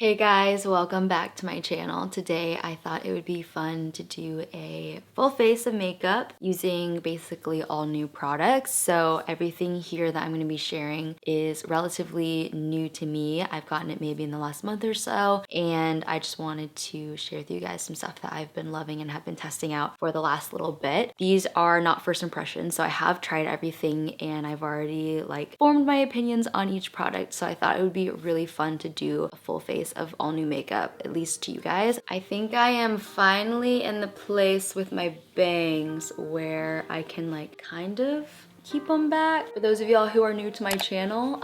Hey guys, welcome back to my channel. Today I thought it would be fun to do a full face of makeup using basically all new products. So everything here that I'm going to be sharing is relatively new to me. I've gotten it maybe in the last month or so, and I just wanted to share with you guys some stuff that I've been loving and have been testing out for the last little bit. These are not first impressions, so I have tried everything and I've already formed my opinions on each product. So I thought it would be really fun to do a full face of all new makeup, at least to you guys. I think I am finally in the place with my bangs where I can kind of keep them back. For those of y'all who are new to my channel,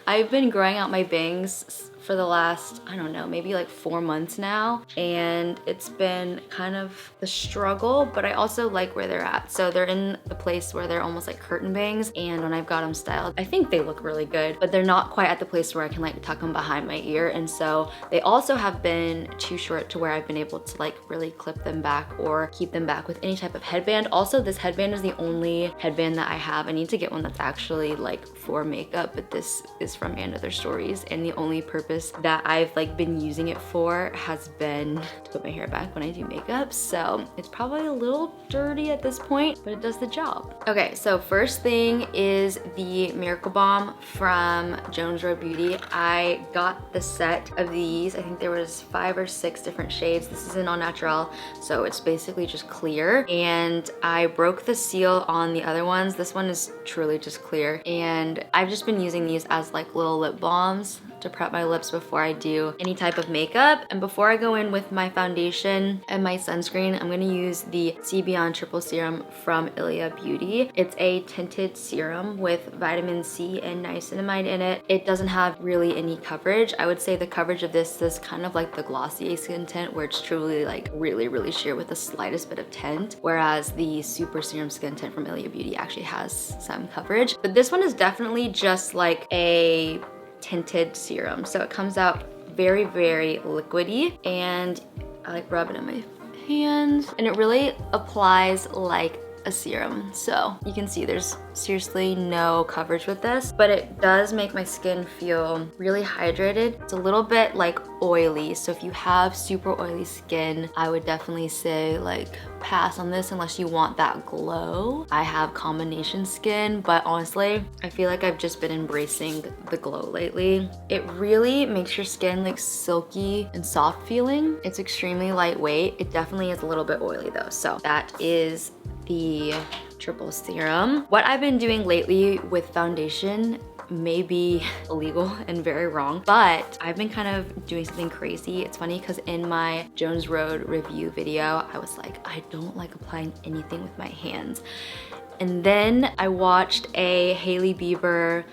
I've been growing out my bangs for the last, I don't know, maybe 4 months now, and it's been kind of the struggle, but I also like where they're at. So they're in the place where they're almost like curtain bangs, and when I've got them styled, I think they look really good, but they're not quite at the place where I can tuck them behind my ear. And so they also have been too short to where I've been able to really clip them back or keep them back with any type of headband. Also, this headband is the only headband that I have. I need to get one that's actually for makeup, but this is from And Other Stories, and the only purpose that I've been using it for has been to put my hair back when I do makeup. So it's probably a little dirty at this point, but it does the job. Okay, so first thing is the Miracle Balm from Jones Road Beauty. I got the set of these. I think there was 5 or 6 different shades. This is an all natural, so it's basically just clear. And I broke the seal on the other ones. This one is truly just clear. And I've just been using these as little lip balms to prep my lips before I do any type of makeup. And before I go in with my foundation and my sunscreen, I'm gonna use the C Beyond Triple Serum from ILIA Beauty. It's a tinted serum with vitamin C and niacinamide in it. It doesn't have really any coverage. I would say the coverage of this is kind of like the Glossier skin tint, where it's truly really sheer with the slightest bit of tint, whereas the Super Serum Skin Tint from ILIA Beauty actually has some coverage. But this one is definitely just a tinted serum, so it comes out very liquidy, and I rub it in my hands, and it really applies like a serum. So you can see there's seriously no coverage with this, but it does make my skin feel really hydrated. It's a little bit oily, so if you have super oily skin, I would definitely say pass on this unless you want that glow. I have combination skin, but honestly, I feel like I've just been embracing the glow lately. It really makes your skin silky and soft feeling. It's extremely lightweight. It definitely is a little bit oily though, so that is the triple serum. What I've been doing lately with foundation may be illegal and very wrong, but I've been kind of doing something crazy. It's funny because in my Jones Road review video, I was I don't like applying anything with my hands. And then I watched a Hailey Bieber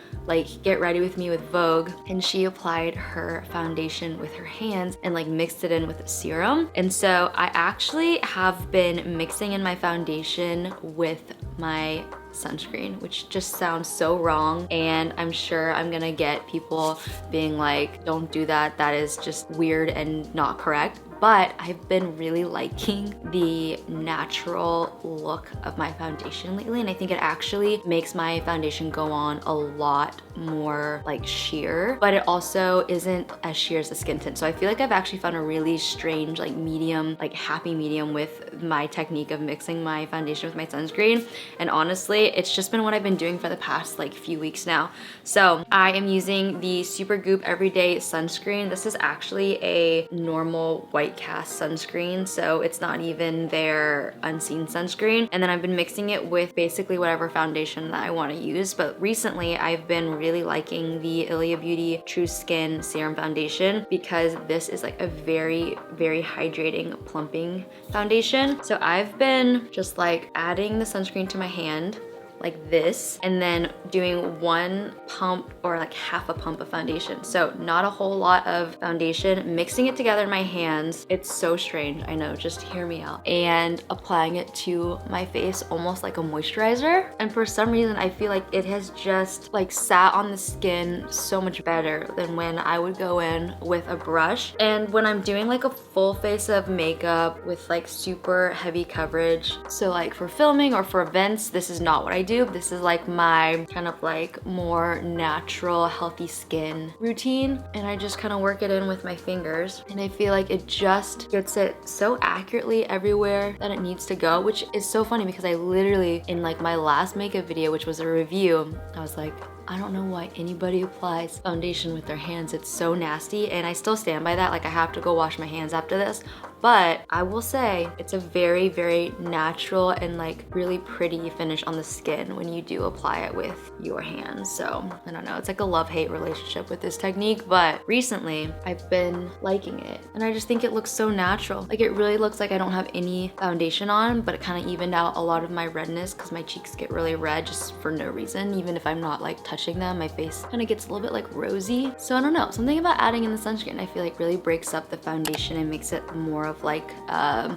Get Ready With Me with Vogue, and she applied her foundation with her hands and mixed it in with a serum. And so I actually have been mixing in my foundation with my sunscreen, which just sounds so wrong, and I'm sure I'm gonna get people being don't do that, that is just weird and not correct. But I've been really liking the natural look of my foundation lately, and I think it actually makes my foundation go on a lot more sheer, but it also isn't as sheer as the skin tint. So I feel I've actually found a really strange medium, happy medium with my technique of mixing my foundation with my sunscreen. And honestly, it's just been what I've been doing for the past few weeks now. So I am using the Super Goop Everyday Sunscreen. This is actually a normal white cast sunscreen, so it's not even their unseen sunscreen. And then I've been mixing it with basically whatever foundation that I want to use. But recently I've been really liking the ILIA Beauty True Skin Serum Foundation, because this is a very hydrating, plumping foundation. So I've been just adding the sunscreen to my hand like this, and then doing 1 pump or half a pump of foundation. So not a whole lot of foundation, mixing it together in my hands. It's so strange, I know, just hear me out. And applying it to my face almost like a moisturizer. And for some reason, I feel it has just sat on the skin so much better than when I would go in with a brush. And when I'm doing a full face of makeup with super heavy coverage, so for filming or for events, this is not what I do. This is like my kind of like more natural, healthy skin routine. And I just kind of work it in with my fingers. And I feel like it just gets it so accurately everywhere that it needs to go, which is so funny because I literally, in like my last makeup video, which was a review, I was like, I don't know why anybody applies foundation with their hands. It's so nasty, and I still stand by that. Like, I have to go wash my hands after this. But I will say it's a very, very natural and like really pretty finish on the skin when you do apply it with your hands. So I don't know, it's like a love-hate relationship with this technique, but recently I've been liking it and I just think it looks so natural. Like, it really looks like I don't have any foundation on, but it kind of evened out a lot of my redness because my cheeks get really red just for no reason. Even if I'm not like touching them, my face kind of gets a little bit like rosy. So I don't know, something about adding in the sunscreen I feel like really breaks up the foundation and makes it more of like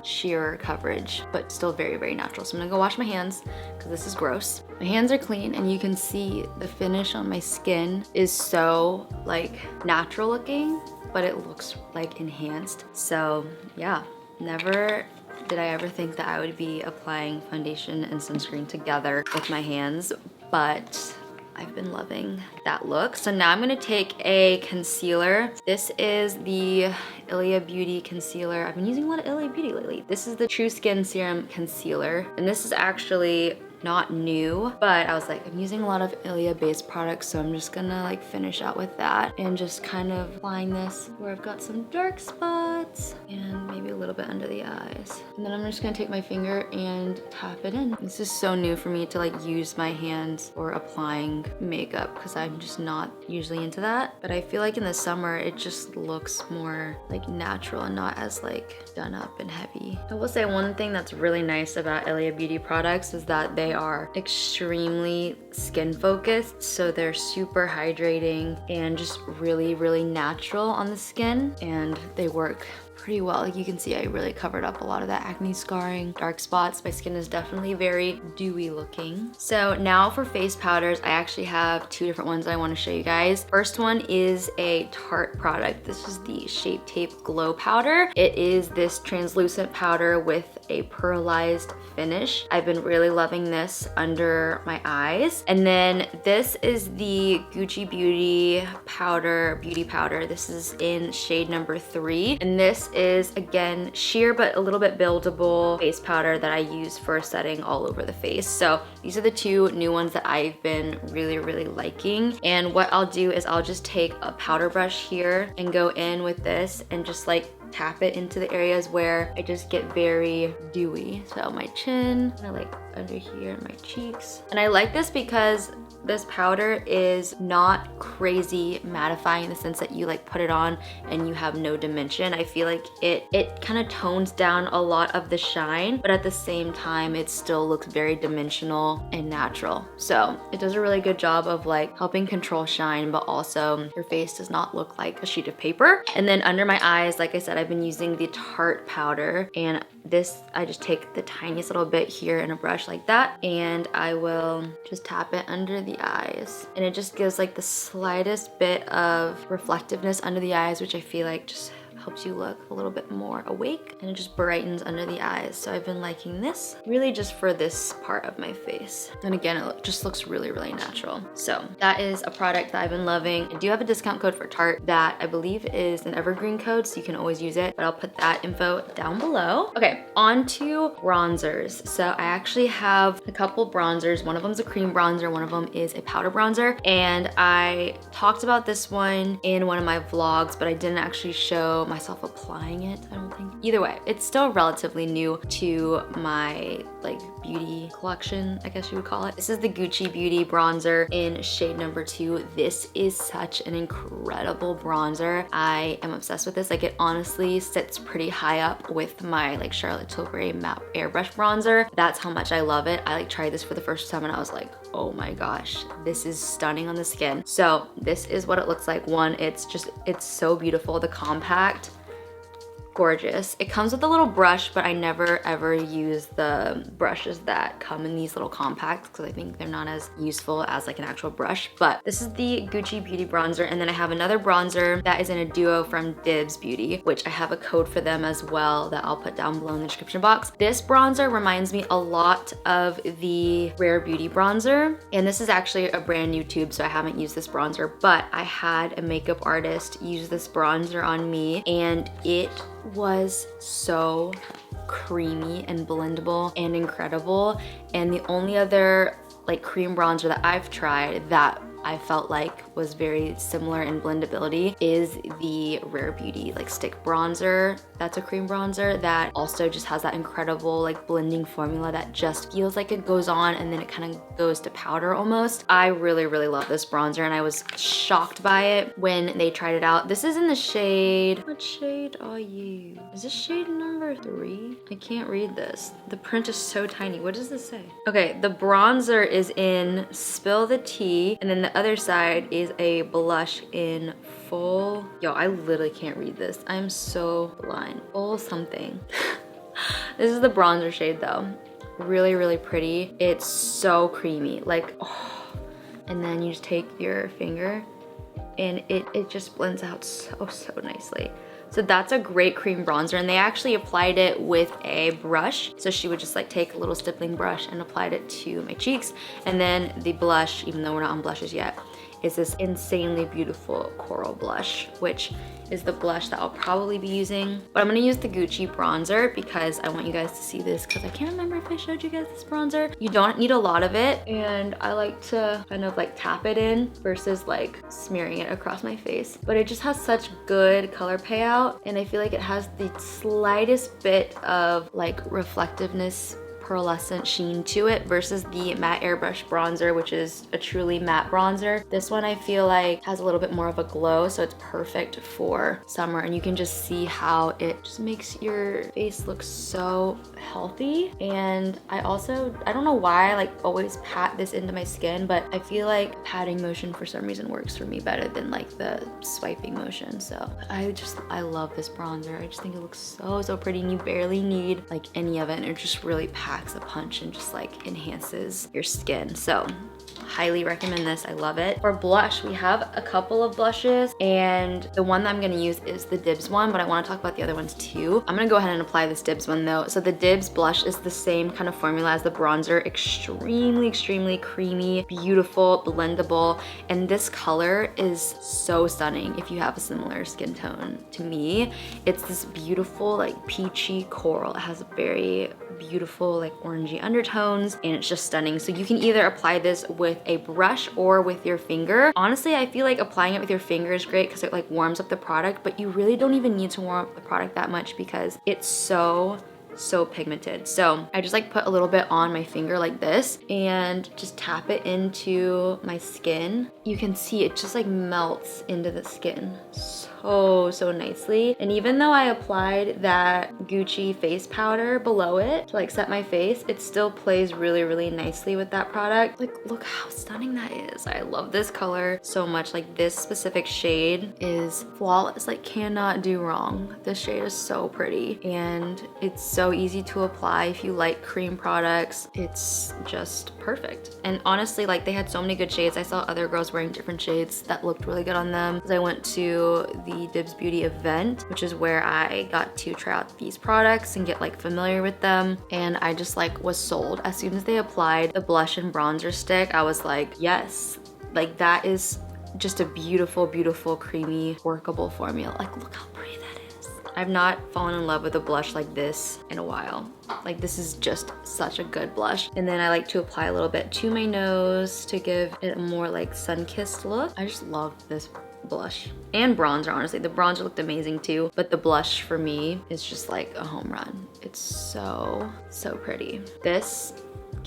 sheer coverage, but still very, very natural. So I'm gonna go wash my hands because this is gross. My hands are clean and you can see the finish on my skin is so like natural looking, but it looks like enhanced. So yeah, never did I ever think that I would be applying foundation and sunscreen together with my hands, but I've been loving that look. So now I'm gonna take a concealer. This is the ILIA Beauty concealer. I've been using a lot of ILIA Beauty lately. This is the True Skin Serum Concealer. And this is actually not new, but I was like, I'm using a lot of ILIA based products, so I'm just gonna like finish out with that and just kind of applying this where I've got some dark spots and maybe a little bit under the eyes. And then I'm just gonna take my finger and tap it in. This is so new for me to like use my hands for applying makeup because I'm just not usually into that. But I feel like in the summer, it just looks more like natural and not as like done up and heavy. I will say one thing that's really nice about ILIA Beauty products is that they are extremely skin focused, so they're super hydrating and just really, really natural on the skin, and they work pretty well. Like you can see, I really covered up a lot of that acne scarring, dark spots. My skin is definitely very dewy looking. So now for face powders, I actually have two different ones that I want to show you guys. First one is a Tarte product. This is the Shape Tape Glow Powder. It is this translucent powder with a pearlized finish. I've been really loving this under my eyes. And then this is the Gucci Beauty powder, beauty powder. This is in shade number 3. And this is again sheer but a little bit buildable face powder that I use for setting all over the face. So these are the two new ones that I've been really, really liking. And what I'll do is I'll just take a powder brush here and go in with this and just like tap it into the areas where I just get very dewy. So my chin, and I like under here, my cheeks. And I like this because this powder is not crazy mattifying in the sense that you like put it on and you have no dimension. I feel like it kind of tones down a lot of the shine, but at the same time, it still looks very dimensional and natural. So it does a really good job of like helping control shine, but also your face does not look like a sheet of paper. And then under my eyes, like I said, I've been using the Tarte powder, and this, I just take the tiniest little bit here in a brush like that, and I will just tap it under the eyes. And it just gives like the slightest bit of reflectiveness under the eyes, which I feel like just helps you look a little bit more awake, and it just brightens under the eyes. So I've been liking this really just for this part of my face. And again, it just looks really, really natural. So that is a product that I've been loving. I do have a discount code for Tarte that I believe is an evergreen code, so you can always use it, but I'll put that info down below. Okay, on to bronzers. So I actually have a couple bronzers. One of them is a cream bronzer, one of them is a powder bronzer. And I talked about this one in one of my vlogs, but I didn't actually show myself applying it, I don't think. Either way, it's still relatively new to my like beauty collection, I guess you would call it. This is the Gucci Beauty bronzer in shade number 2. This is such an incredible bronzer. I am obsessed with this. Like, it honestly sits pretty high up with my like Charlotte Tilbury matte airbrush bronzer. That's how much I love it. I like tried this for the first time and I was like, oh my gosh, this is stunning on the skin. So this is what it looks like. One, it's so beautiful. The compact gorgeous. It comes with a little brush, but I never ever use the brushes that come in these little compacts because I think they're not as useful as like an actual brush. But this is the Gucci Beauty bronzer, and then I have another bronzer that is in a duo from Dibs Beauty, which I have a code for them as well that I'll put down below in the description box. This bronzer reminds me a lot of the Rare Beauty bronzer, and this is actually a brand new tube, so I haven't used this bronzer, but I had a makeup artist use this bronzer on me, and it was so creamy and blendable and incredible. And the only other like cream bronzer that I've tried that I felt like was very similar in blendability is the Rare Beauty like stick bronzer. That's a cream bronzer that also just has that incredible like blending formula that just feels like it goes on and then it kind of goes to powder almost. I really love this bronzer, and I was shocked by it when they tried it out. This is in the shade, what shade are you? Is this shade number 3? I can't read this. The print is so tiny. What does this say? Okay, the bronzer is in Spill the Tea, and then the other side is a blush in Full. Yo, I literally can't read this. I'm so blind. Full something. This is the bronzer shade though. Really pretty. It's so creamy. Like, oh. And then you just take your finger and it just blends out so nicely. So that's a great cream bronzer, and they actually applied it with a brush. So she would just like take a little stippling brush and applied it to my cheeks. And then the blush, even though we're not on blushes yet, is this insanely beautiful coral blush, which is the blush that I'll probably be using. But I'm gonna use the Gucci bronzer because I want you guys to see this, because I can't remember if I showed you guys this bronzer. You don't need a lot of it, and I like to kind of like tap it in versus like smearing it across my face. But it just has such good color payout, and I feel like it has the slightest bit of like reflectiveness, pearlescent sheen to it versus the matte airbrush bronzer, which is a truly matte bronzer. This one I feel like has a little bit more of a glow, so it's perfect for summer, and you can just see how it just makes your face look so healthy. And I don't know why I like always pat this into my skin, but I feel like patting motion for some reason works for me better than like the swiping motion. So I love this bronzer. I just think it looks so pretty, and you barely need like any of it, and it just really packs a punch and just like enhances your skin. So highly recommend this. I love it. For blush, we have a couple of blushes, and the one that I'm gonna use is the Dibs one, but I want to talk about the other ones too. I'm gonna go ahead and apply this Dibs one though. So the Dibs blush is the same kind of formula as the bronzer. Extremely creamy, beautiful, blendable, and this color is so stunning if you have a similar skin tone to me. It's this beautiful like peachy coral. It has very beautiful like orangey undertones, and it's just stunning. So you can either apply this with a brush or with your finger. Honestly, I feel like applying it with your finger is great because it like warms up the product, but you really don't even need to warm up the product that much because it's so pigmented. So I just like put a little bit on my finger like this and just tap it into my skin. You can see it just like melts into the skin so nicely. And even though I applied that Gucci face powder below it to like set my face, it still plays really nicely with that product. Like, look how stunning that is. I love this color so much. Like, this specific shade is flawless. Like, cannot do wrong. This shade is so pretty, and it's so easy to apply. If you like cream products, it's just perfect. And honestly, like, they had so many good shades. I saw other girls wearing different shades that looked really good on them. I went to the Dibs Beauty event, which is where I got to try out these products and get like familiar with them, and I just like was sold. As soon as they applied the blush and bronzer stick, I was like, yes, like that is just a beautiful creamy workable formula. Like, look how pretty that is. I've not fallen in love with a blush like this in a while. Like, this is just such a good blush. And then I like to apply a little bit to my nose to give it a more like sun-kissed look. I just love this blush and bronzer. Honestly, the bronzer looked amazing too, but the blush for me is just like a home run. It's so pretty. This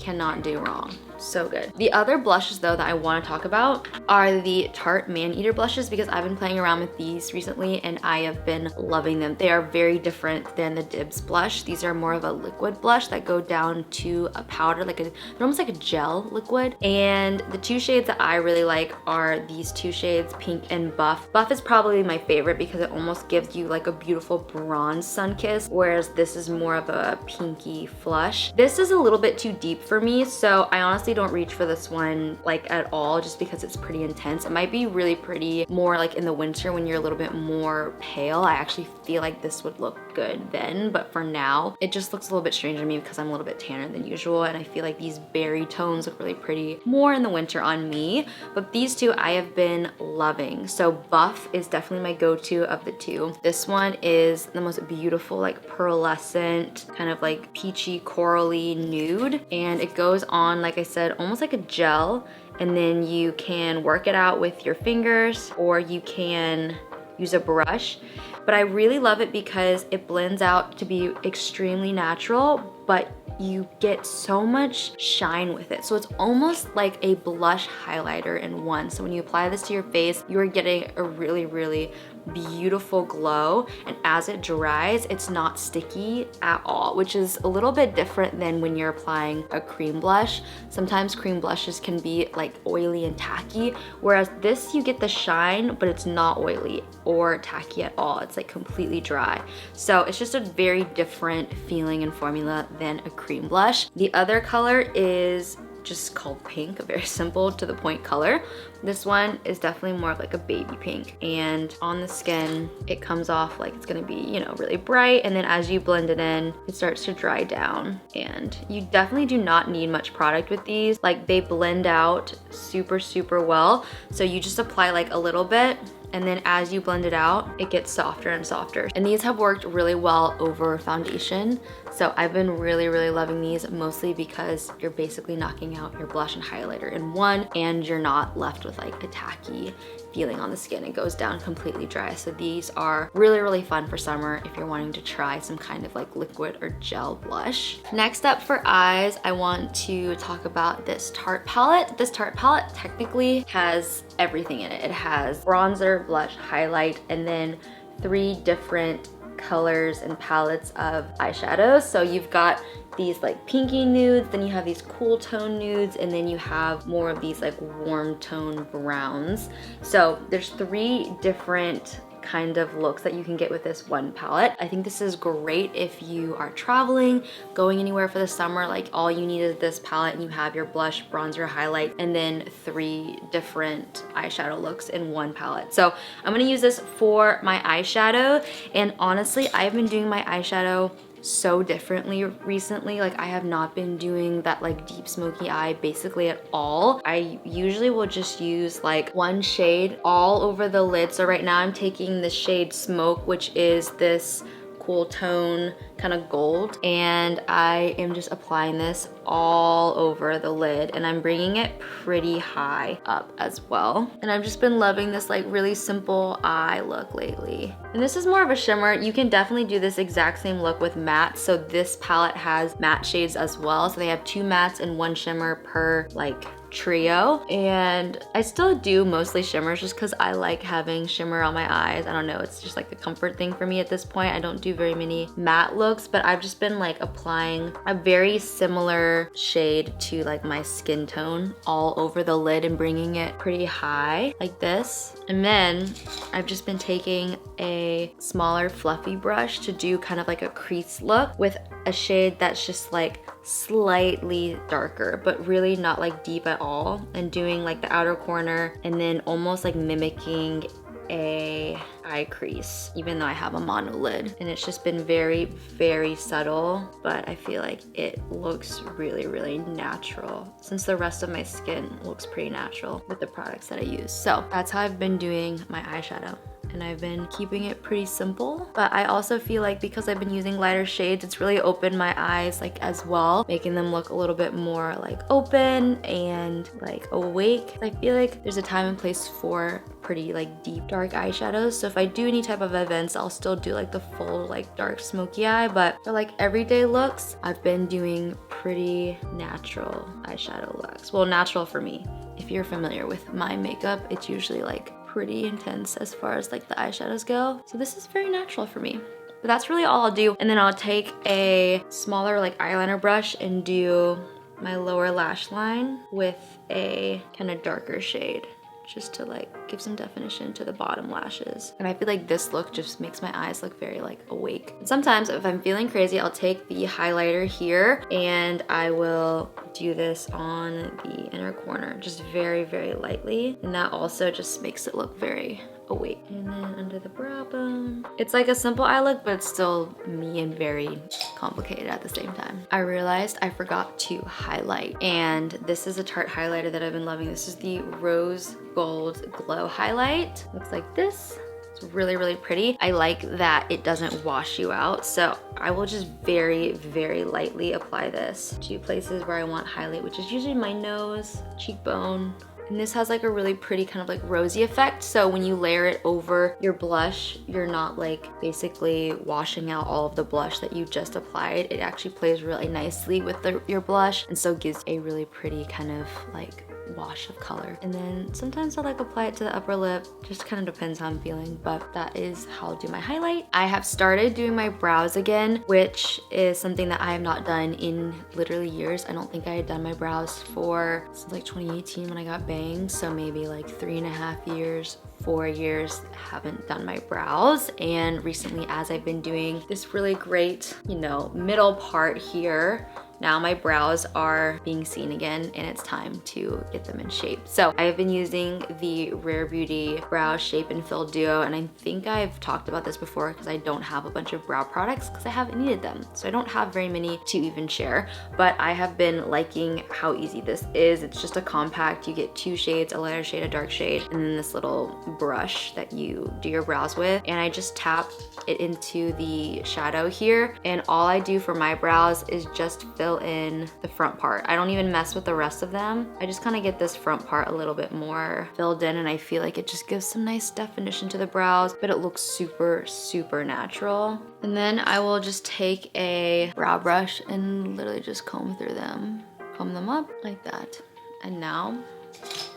cannot do wrong. So good. The other blushes though that I want to talk about are the Tarte Man-Eater blushes, because I've been playing around with these recently and I have been loving them. They are very different than the Dibs blush. These are more of a liquid blush that go down to a powder, they're almost like a gel liquid. And the two shades that I really like are these two shades, Pink and Buff. Buff is probably my favorite because it almost gives you like a beautiful bronze sun kiss, whereas this is more of a pinky flush. This is a little bit too deep for me, so I honestly don't reach for this one like at all, just because it's pretty intense. It might be really pretty more like in the winter when you're a little bit more pale. I actually feel like this would look good then, but for now it just looks a little bit strange to me because I'm a little bit tanner than usual, and I feel like these berry tones look really pretty more in the winter on me. But these two I have been loving. So Buff is definitely my go-to of the two. This one is the most beautiful like pearlescent kind of like peachy corally nude, and it goes on, like I said, almost like a gel, and then you can work it out with your fingers or you can use a brush. But I really love it because it blends out to be extremely natural, but you get so much shine with it. So it's almost like a blush highlighter in one. So when you apply this to your face, you are getting a really, really beautiful glow, and as it dries, it's not sticky at all, which is a little bit different than when you're applying a cream blush. Sometimes cream blushes can be like oily and tacky, whereas this you get the shine, but it's not oily or tacky at all. It's like completely dry. So it's just a very different feeling and formula than a cream blush. The other color is just called Pink, a very simple to the point color. This one is definitely more of like a baby pink, and on the skin it comes off like it's gonna be, you know, really bright, and then as you blend it in, it starts to dry down. And you definitely do not need much product with these. Like, they blend out super, super well. So you just apply like a little bit, and then as you blend it out, it gets softer and softer. And these have worked really well over foundation. So I've been really, really loving these, mostly because you're basically knocking out your blush and highlighter in one, and you're not left with like a tacky feeling on the skin. It goes down completely dry. So these are really, really fun for summer if you're wanting to try some kind of like liquid or gel blush. Next up for eyes, I want to talk about this Tarte palette. This Tarte palette technically has everything in it. It has bronzer, blush, highlight, and then 3 different colors and palettes of eyeshadows. So you've got these like pinky nudes, then you have these cool tone nudes, and then you have more of these like warm tone browns. So there's 3 different kind of looks that you can get with this one palette. I think this is great if you are traveling, going anywhere for the summer. Like, all you need is this palette and you have your blush, bronzer, highlight, and then 3 different eyeshadow looks in one palette. So I'm gonna use this for my eyeshadow, and honestly, I've been doing my eyeshadow so differently recently. Like, I have not been doing that like deep smoky eye basically at all. I usually will just use like one shade all over the lid. So right now I'm taking the shade Smoke, which is this cool tone kind of gold, and I am just applying this all over the lid, and I'm bringing it pretty high up as well. And I've just been loving this like really simple eye look lately. And this is more of a shimmer. You can definitely do this exact same look with mattes. So this palette has matte shades as well. So they have 2 mattes and 1 shimmer per like trio, and I still do mostly shimmers just because I like having shimmer on my eyes. I don't know, it's just like the comfort thing for me at this point. I don't do very many matte looks, but I've just been like applying a very similar shade to like my skin tone all over the lid and bringing it pretty high like this. And then I've just been taking a smaller fluffy brush to do kind of like a crease look with a shade that's just like slightly darker, but really not like deep at all, and doing like the outer corner and then almost like mimicking a eye crease, even though I have a mono lid. And it's just been very, very subtle, but I feel like it looks really, really natural, since the rest of my skin looks pretty natural with the products that I use. So that's how I've been doing my eyeshadow, and I've been keeping it pretty simple. But I also feel like because I've been using lighter shades, it's really opened my eyes like as well, making them look a little bit more like open and like awake. I feel like there's a time and place for pretty like deep dark eyeshadows. So if I do any type of events, I'll still do like the full like dark smoky eye, but for like everyday looks, I've been doing pretty natural eyeshadow looks. Well, natural for me. If you're familiar with my makeup, it's usually like pretty intense as far as like the eyeshadows go. So this is very natural for me. But that's really all I'll do. And then I'll take a smaller like eyeliner brush and do my lower lash line with a kind of darker shade, just to like give some definition to the bottom lashes. And I feel like this look just makes my eyes look very like awake. And sometimes if I'm feeling crazy, I'll take the highlighter here and I will do this on the inner corner, just very, very lightly. And that also just makes it look very awake. And then under the brow bone. It's like a simple eye look, but it's still me and very complicated at the same time. I realized I forgot to highlight, and this is a Tarte highlighter that I've been loving. This is the Rose Gold Glow Highlight. Looks like this. It's really, really pretty. I like that it doesn't wash you out. So I will just very, very lightly apply this to places where I want highlight, which is usually my nose, cheekbone. And this has like a really pretty kind of like rosy effect. So when you layer it over your blush, you're not like basically washing out all of the blush that you just applied. It actually plays really nicely with your blush, and so gives a really pretty kind of like wash of color. And then sometimes I'll like apply it to the upper lip, just kind of depends how I'm feeling, but that is how I'll do my highlight. I have started doing my brows again, which is something that I have not done in literally years. I don't think I had done my brows since like 2018 when I got bangs, so maybe like 3.5 years, 4 years haven't done my brows. And recently, as I've been doing this really great, you know, middle part here, now my brows are being seen again and it's time to get them in shape. So I have been using the Rare Beauty Brow Shape and Fill Duo, and I think I've talked about this before because I don't have a bunch of brow products because I haven't needed them. So I don't have very many to even share, but I have been liking how easy this is. It's just a compact. You get 2 shades, a lighter shade, a dark shade, and then this little brush that you do your brows with. And I just tap it into the shadow here, and all I do for my brows is just fill in the front part. I don't even mess with the rest of them. I just kind of get this front part a little bit more filled in, and I feel like it just gives some nice definition to the brows, but it looks super, super natural. And then I will just take a brow brush and literally just comb through them. Comb them up like that. And now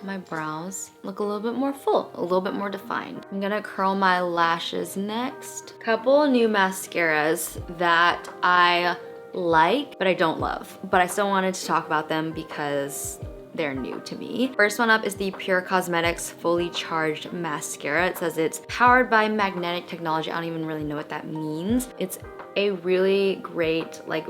my brows look a little bit more full, a little bit more defined. I'm gonna curl my lashes next. Couple new mascaras that I like, but I don't love. But I still wanted to talk about them because they're new to me. First one up is the Pure Cosmetics Fully Charged Mascara. It says it's powered by magnetic technology. I don't even really know what that means. It's a really great like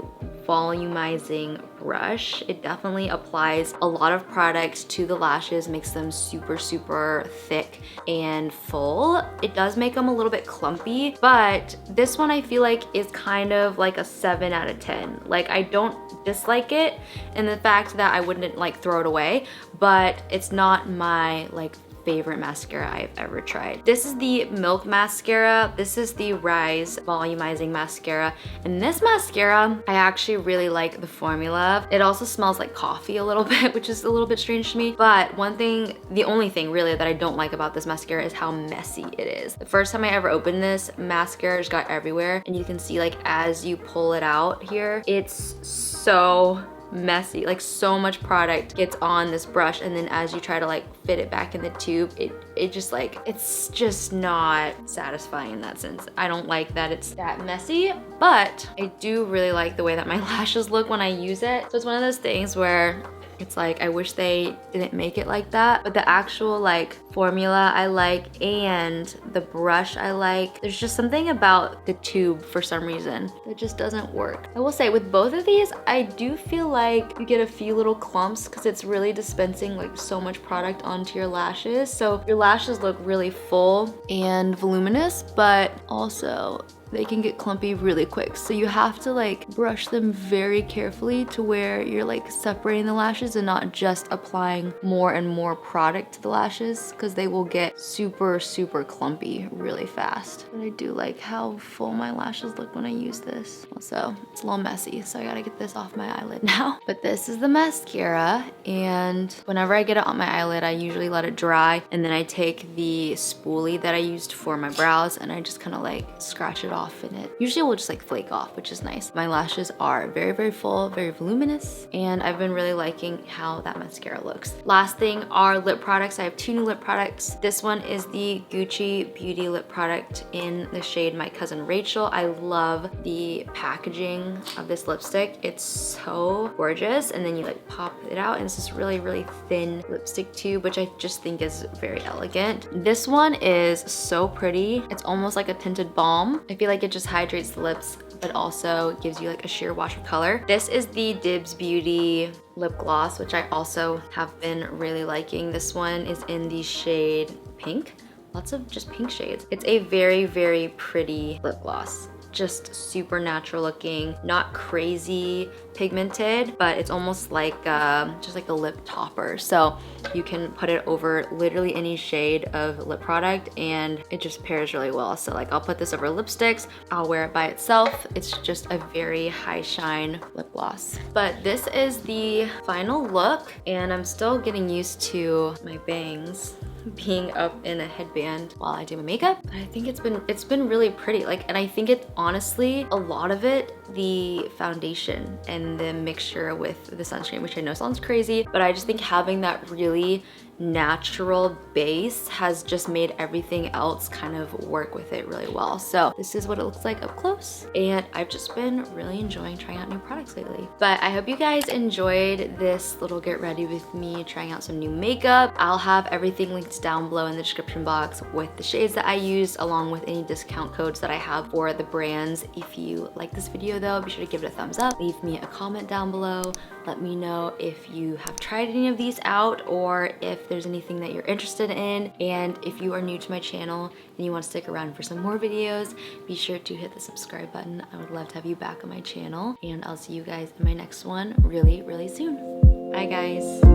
volumizing brush. It definitely applies a lot of products to the lashes, makes them super, super thick and full. It does make them a little bit clumpy, but this one I feel like is kind of like a 7 out of 10. Like I don't dislike it, and the fact that I wouldn't like throw it away, but it's not my like favorite mascara I've ever tried. This is the Milk Mascara. This is the Rise Volumizing Mascara. And this mascara, I actually really like the formula. It also smells like coffee a little bit, which is a little bit strange to me. But the only thing really that I don't like about this mascara is how messy it is. The first time I ever opened this, mascara just got everywhere. And you can see like as you pull it out here, it's so messy. Like so much product gets on this brush, and then as you try to like fit it back in the tube, it just like, it's just not satisfying in that sense. I don't like that it's that messy, but I do really like the way that my lashes look when I use it. So it's one of those things where it's like, I wish they didn't make it like that, but the actual like formula I like and the brush I like. There's just something about the tube for some reason that just doesn't work. I will say with both of these, I do feel like you get a few little clumps because it's really dispensing like so much product onto your lashes. So your lashes look really full and voluminous, but also they can get clumpy really quick. So you have to like brush them very carefully to where you're like separating the lashes and not just applying more and more product to the lashes, because they will get super, super clumpy really fast. But I do like how full my lashes look when I use this. Also, it's a little messy, so I gotta get this off my eyelid now. But this is the mascara, and whenever I get it on my eyelid, I usually let it dry, and then I take the spoolie that I used for my brows and I just kind of like scratch it off in it. Usually it will just like flake off, which is nice. My lashes are very, very full, very voluminous, and I've been really liking how that mascara looks. Last thing are lip products. I have 2 new lip products. This one is the Gucci Beauty lip product in the shade My Cousin Rachel. I love the packaging of this lipstick. It's so gorgeous, and then you like pop it out, and it's this really, really thin lipstick tube, which I just think is very elegant. This one is so pretty. It's almost like a tinted balm. I feel like it just hydrates the lips, but also gives you like a sheer wash of color. This is the Dibs Beauty lip gloss, which I also have been really liking. This one is in the shade Pink. Lots of just pink shades. It's a very, very pretty lip gloss. Just super natural looking, not crazy pigmented, but it's almost like just like a lip topper. So you can put it over literally any shade of lip product and it just pairs really well. So like I'll put this over lipsticks, I'll wear it by itself. It's just a very high shine lip gloss. But this is the final look, and I'm still getting used to my bangs being up in a headband while I do my makeup. I think it's been really pretty. Like, and I think it honestly, a lot of it, the foundation and the mixture with the sunscreen, which I know sounds crazy, but I just think having that really natural base has just made everything else kind of work with it really well. So this is what it looks like up close, and I've just been really enjoying trying out new products lately. But I hope you guys enjoyed this little get ready with me trying out some new makeup. I'll have everything linked down below in the description box with the shades that I used, along with any discount codes that I have for the brands. If you like this video though, be sure to give it a thumbs up, leave me a comment down below. Let me know if you have tried any of these out or if there's anything that you're interested in. And if you are new to my channel and you want to stick around for some more videos, be sure to hit the subscribe button. I would love to have you back on my channel, and I'll see you guys in my next one really, really soon. Bye guys.